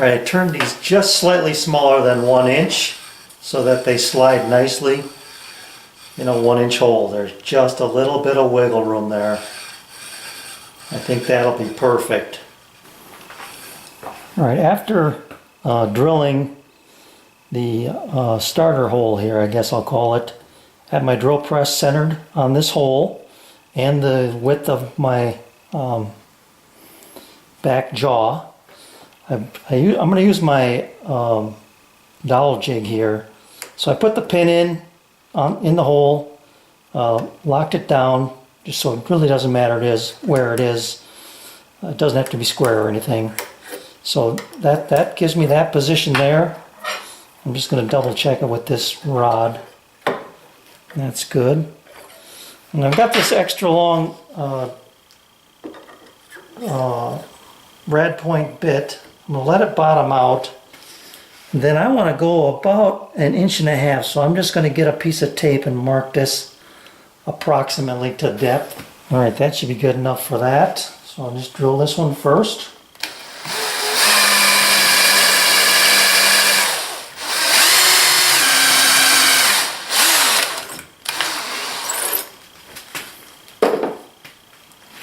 Alright, I turned these just slightly smaller than 1 inch so that they slide nicely in a 1 inch hole. There's just a little bit of wiggle room there. I think that'll be perfect. Alright, after drilling the starter hole here, I guess I'll call it, I have my drill press centered on this hole and the width of my back jaw. I'm going to use my dowel jig here. So I put the pin in the hole, locked it down, just so it really doesn't matter where it is. It doesn't have to be square or anything. So that gives me that position there. I'm just going to double check it with this rod. That's good. And I've got this extra long rad point bit. I'm going to let it bottom out. Then I want to go about 1.5 inches, so I'm just going to get a piece of tape and mark this approximately to depth. Alright, that should be good enough for that. So I'll just drill this one first.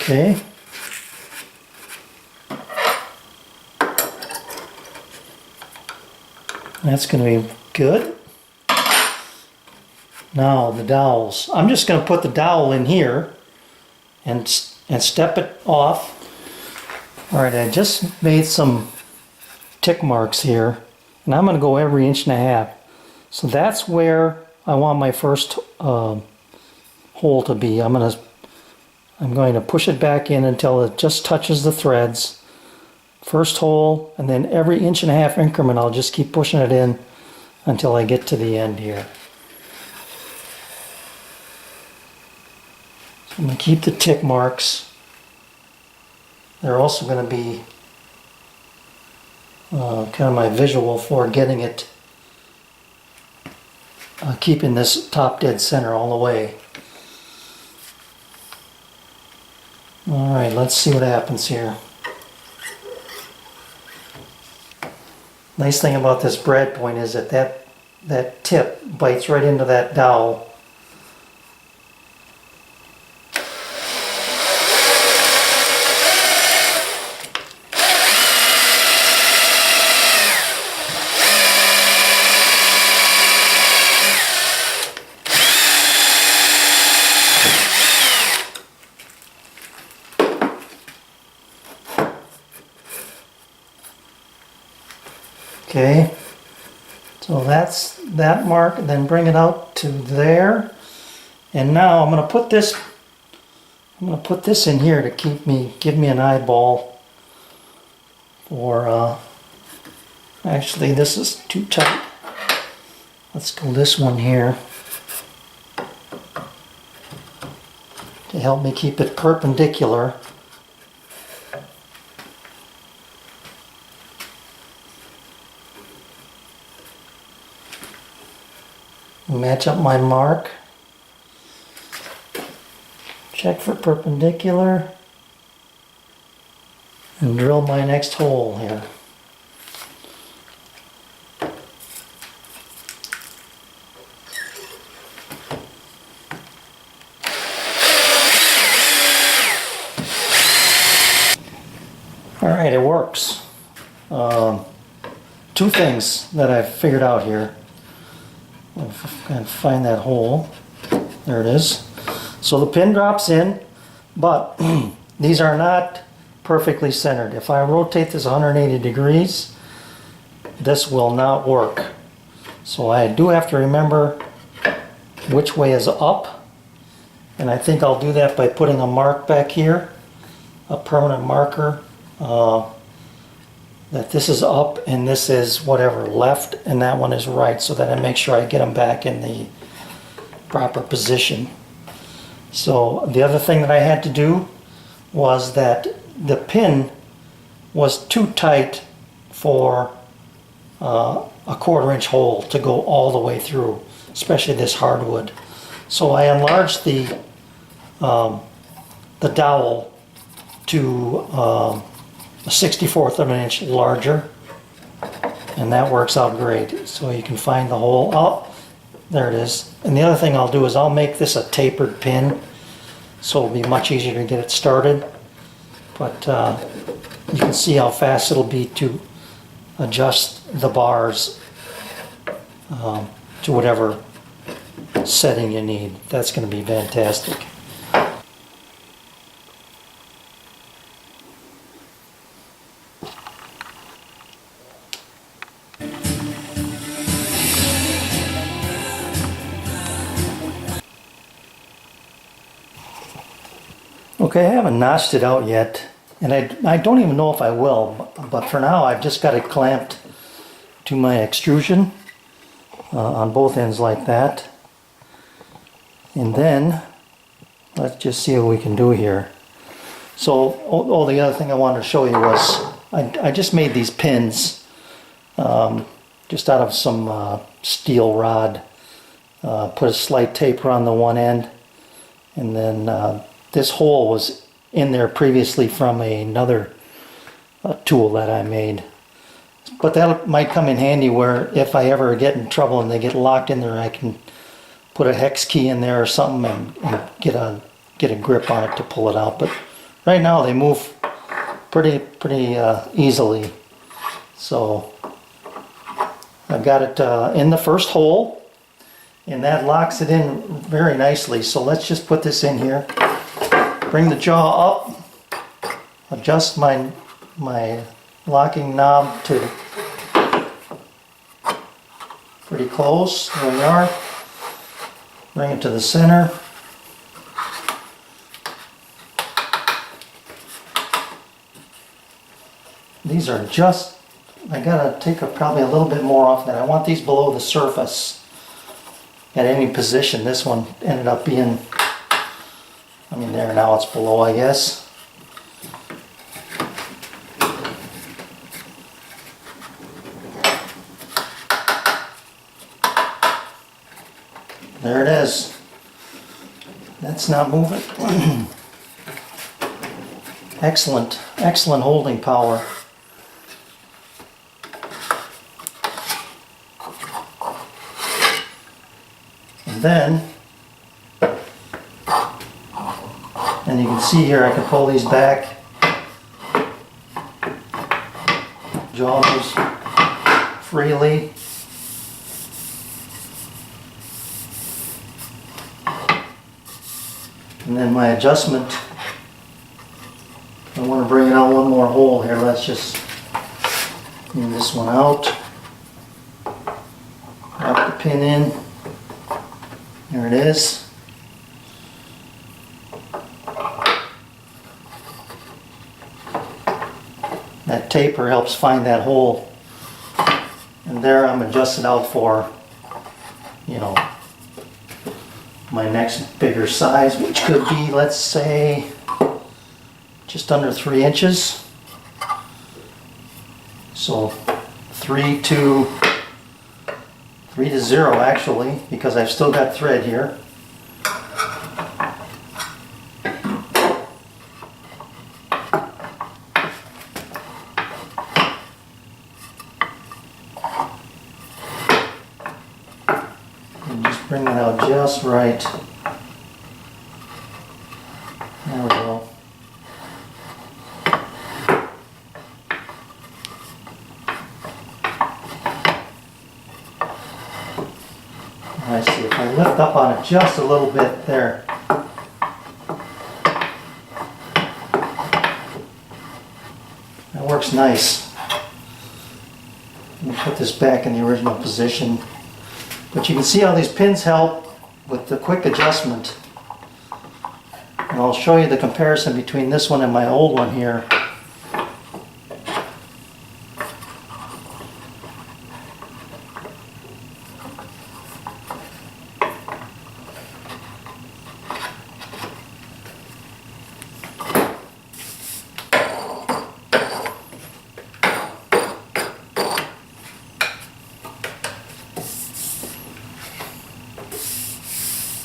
Okay. That's going to be good. Now the dowels. I'm just going to put the dowel in here and step it off. Alright, I just made some tick marks here, and I'm going to go every 1.5 inches. So that's where I want my first hole to be. I'm going to push it back in until it just touches the threads. First hole, and then every 1.5 inch increment I'll just keep pushing it in until I get to the end here. So I'm going to keep the tick marks. They're also going to be kind of my visual for getting it, keeping this top dead center all the way. Alright, let's see what happens here. Nice thing about this brad point is that tip bites right into that dowel. Okay, so that's that mark, and then bring it out to there. And now I'm going to put this in here to give me an eyeball for actually this is too tight. Let's go this one here to help me keep it perpendicular. Match up my mark, check for perpendicular, and drill my next hole here. Alright, it works. Two things that I've figured out here. And find that hole. There it is. So the pin drops in, but these are not perfectly centered. If I rotate this 180 degrees, this will not work. So I do have to remember which way is up, and I think I'll do that by putting a mark back here, a permanent marker, that this is up and this is whatever left and that one is right, so that I make sure I get them back in the proper position. So the other thing that I had to do was that the pin was too tight for a 1/4 inch hole to go all the way through, especially this hardwood. So I enlarged the dowel to a 1/64 of an inch larger, and that works out great. So you can find the hole. Oh, there it is. And the other thing I'll do is I'll make this a tapered pin, so it'll be much easier to get it started. But you can see how fast it'll be to adjust the bars to whatever setting you need. That's going to be fantastic. Okay, I haven't notched it out yet, and I don't even know if I will, but for now I've just got it clamped to my extrusion on both ends like that. And then let's just see what we can do here. So, the other thing I wanted to show you was I just made these pins just out of some steel rod. Put a slight taper on the one end, and then this hole was in there previously from another tool that I made. But that might come in handy where if I ever get in trouble and they get locked in there, I can put a hex key in there or something and get a grip on it to pull it out. But right now they move pretty easily. So I've got it in the first hole, and that locks it in very nicely. So let's just put this in here. Bring the jaw up, adjust my locking knob to pretty close. There we are. Bring it to the center. These are just, I gotta take probably a little bit more off that. I want these below the surface at any position. This one ended up being, I mean, there, now it's below, I guess. There it is. That's not moving. Excellent, excellent holding power. And then, and you can see here I can pull these back. Jaw moves freely. And then my adjustment, I want to bring it out one more hole here. Let's just move this one out. Drop the pin in. There it is. That taper helps find that hole. And there I'm adjusted out for, you know, my next bigger size, which could be, let's say, just under 3 inches. So 3 to 0 actually, because I've still got thread here. Bring it out just right. There we go. I see, if I lift up on it just a little bit there. That works nice. Let me put this back in the original position. But you can see how these pins help with the quick adjustment. And I'll show you the comparison between this one and my old one here.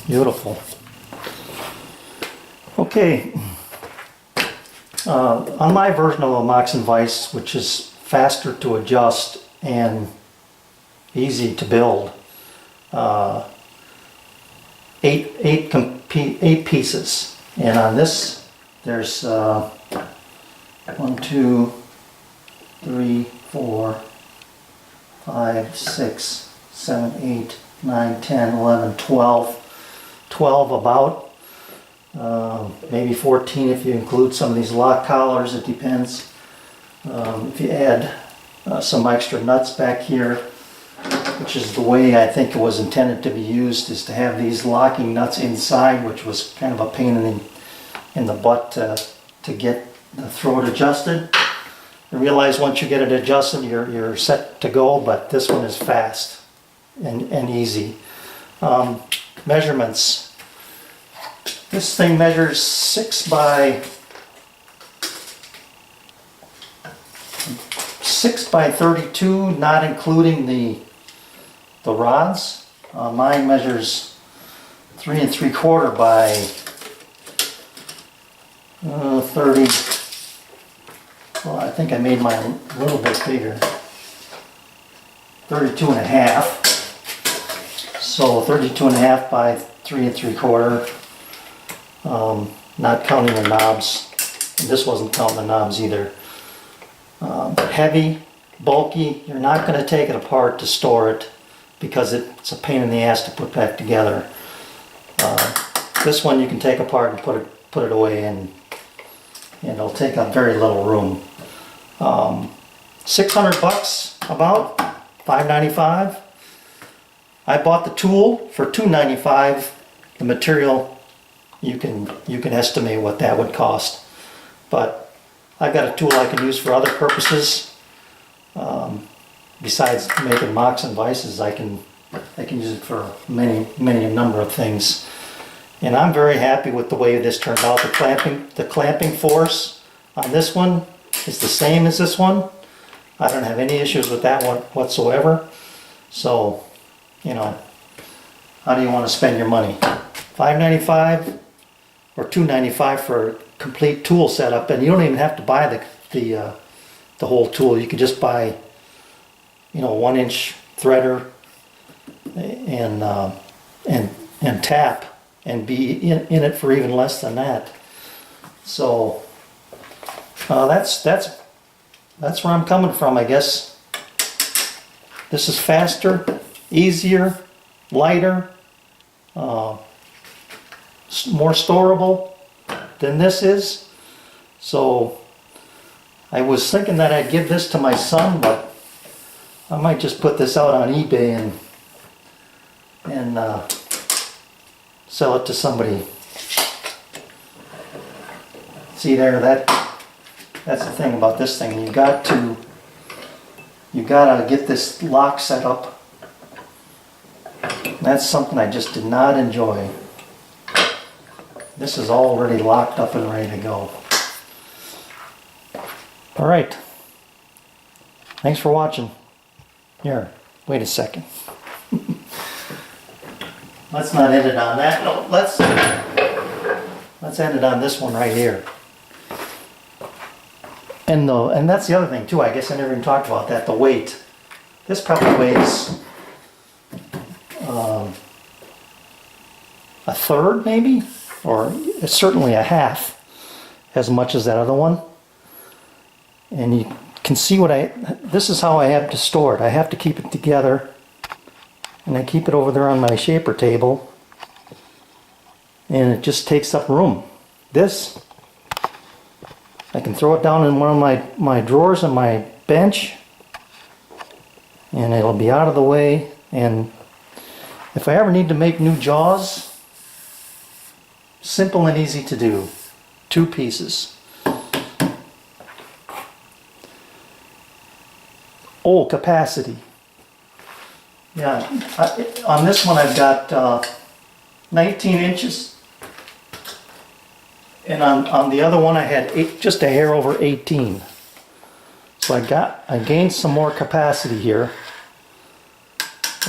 Beautiful. Okay, on my version of a Moxon vise, which is faster to adjust and easy to build. Eight pieces, and on this there's 1, 2, 3, 4, 5, 6, 7, 8, 9, 10, 11, 12 about. Maybe 14 if you include some of these lock collars, it depends. If you add some extra nuts back here, which is the way I think it was intended to be used, is to have these locking nuts inside, which was kind of a pain in the butt to get the throat adjusted. I realize once you get it adjusted, you're set to go, but this one is fast and easy. Measurements. This thing measures 6 by 32, not including the rods. Mine measures 3 3/4 by 30. Well, I think I made mine a little bit bigger. 32 and a half. So 32 and a half by 3 3/4. Not counting the knobs. This wasn't counting the knobs either. Heavy, bulky. You're not going to take it apart to store it because it's a pain in the ass to put back together. This one you can take apart and put it away, and it'll take up very little room. $600 about, $5.95. I bought the tool for $2.95. The material, you can estimate what that would cost. But I've got a tool I can use for other purposes. Besides making Moxon vices, I can use it for a number of things. And I'm very happy with the way this turned out. The clamping force on this one is the same as this one. I don't have any issues with that one whatsoever. So, you know, how do you want to spend your money? $5.95 or $2.95 for a complete tool setup, and you don't even have to buy the whole tool. You could just buy, you know, 1-inch threader and tap, and be in it for even less than that. So that's where I'm coming from, I guess. This is faster, easier, lighter, more storable than this is. So I was thinking that I'd give this to my son, but I might just put this out on eBay and sell it to somebody. See there, that's the thing about this thing. You gotta get this lock set up. That's something I just did not enjoy. This is already locked up and ready to go. All right. Thanks for watching. Here, wait a second. Let's not end it on that. No, let's end it on this one right here. And that's the other thing too. I guess I never even talked about that. The weight. This probably weighs a third, maybe, or certainly a half as much as that other one. And you can see this is how I have to store it. I have to keep it together, and I keep it over there on my shaper table, and it just takes up room. This, I can throw it down in one of my drawers on my bench, and it'll be out of the way. And if I ever need to make new jaws, simple and easy to do. 2 pieces. Oh, capacity. Yeah, on this one I've got 19 inches. And on the other one I had just a hair over 18. So I gained some more capacity here.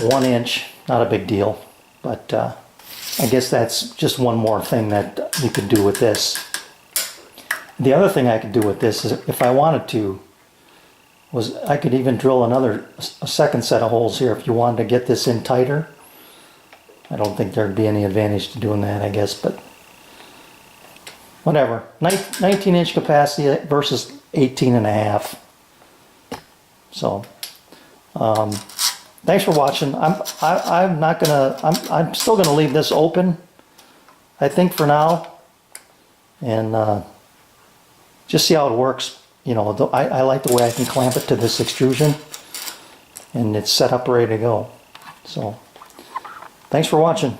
1 inch, not a big deal, but I guess that's just one more thing that you could do with this. The other thing I could do with this is, if I wanted to, was I could even drill a second set of holes here if you wanted to get this in tighter. I don't think there'd be any advantage to doing that, I guess, but whatever. 19-inch capacity versus 18 and a half. So, thanks for watching. I'm not gonna. I'm still gonna leave this open, I think, for now, and just see how it works. You know, I like the way I can clamp it to this extrusion, and it's set up ready to go. So, thanks for watching.